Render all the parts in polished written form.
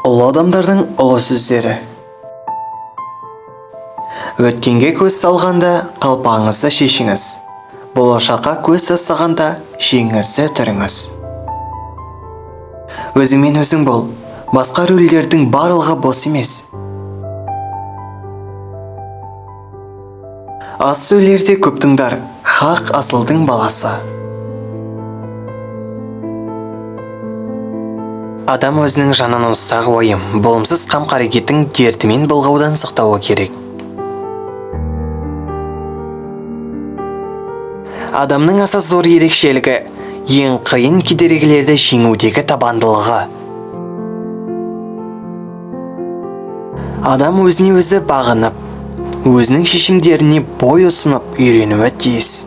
Ұлы адамдардың ұлы сөздері. Өткенге көз салғанда қалпағыңызды шешіңіз. Болашаққа көз тастағанда жеңіңізді түріңіз. Өзіңмен өзің бол. Басқа рөлдердің барлығы бос емес. Аз сөйлерде көп тыңдар. Хақ асылдың баласы. Адам өзінің жанын ұсақ ойым, болымсыз қам-қарекеттің дертімен былғаудан сақтауы керек. Адамның аса зор ерекшелігі ең қиын кедергілерді жеңудегі табандылығы. Адам өзіне өзі бағынып, өзінің шешімдеріне бой ұсынып үйренуі тиіс.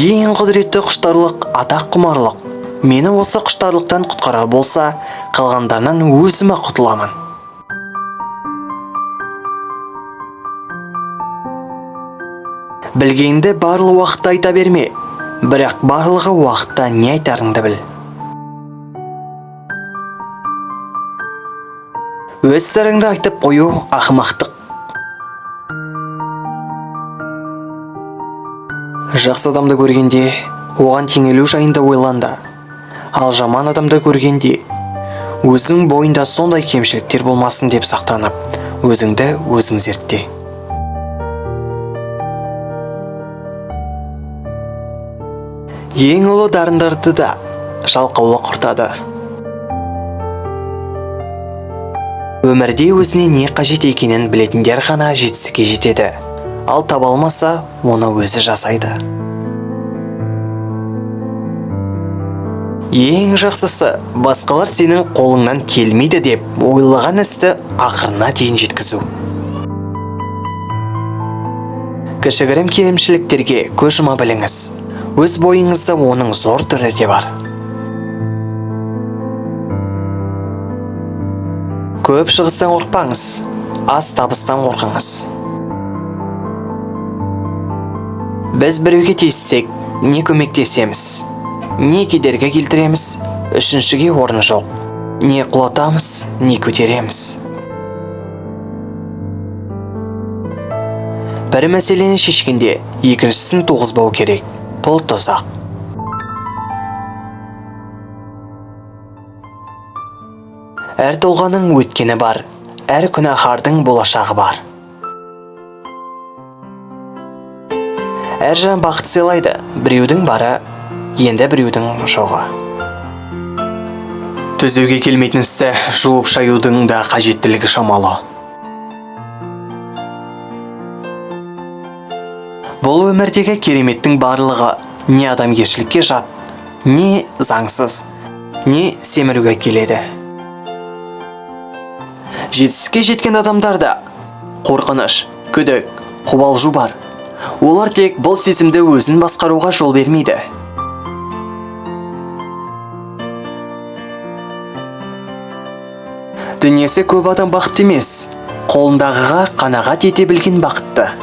Ең құдіретті құштарлық атақ құмарлық. Мені осы құштарлықтан құтқарар болса, қалғандарынан өзіме құтыламын. Білгенді барлы уақытта айта берме, бірақ барлығы уақытта не айтарыңды біл. Өз сырыңды айтып қою ақымақтық. Жақсы адамды көргенде, оған теңелу жайында ойланда. Ал жаман адамды көргенде, өзің бойында сондай кемшіліктер болмасын деп сақтанып, өзіңді өзің зертте. Ең ұлы дарындарды да жалқаулық құртады. Өмірде өзіне не қажет екенін білетіндер ғана жетістікке жетеді. Ал таба алмаса, оны өзі жасайды. Ең жақсысы, басқалар сенің қолыңнан келмейді деп ойлаған істі ақырына дейін жеткізу. Кішігірім кемшіліктерге көз жұма біліңіз. Өз бойыңызда оның зор түрі де бар. Көп шығыстан қорықпаңыз, аз табыстан қорқыңыз. Біз біреуге тиіссек, не көмектесеміз, не кедергі келтіреміз, үшіншіге орын жоқ. Не құлатамыз, не көтереміз. Бір мәселені шешкенде, екіншісін туғызбау керек. Бұл тозақ. Әр тұлғаның өткені бар, әр күнәһардың болашағы бар. Әр жан бақыт сыйлайды, біреудің бары, енді біреудің жоғы. Түзеуге келмейтін істі жуып шаюдың да қажеттілігі шамалы. Бұл өмірдегі кереметтің барлығы не адамгершілікке жат, не заңсыз, не семіруге келеді. Жетістікке жеткен адамдарда қорқыныш, күдік, қобалжу бар. Олар тек бұл сезімді өзін басқаруға жол бермейді. Дүниесі көп адам бақытты емес, қолындағыға қанағат ете білген бақытты.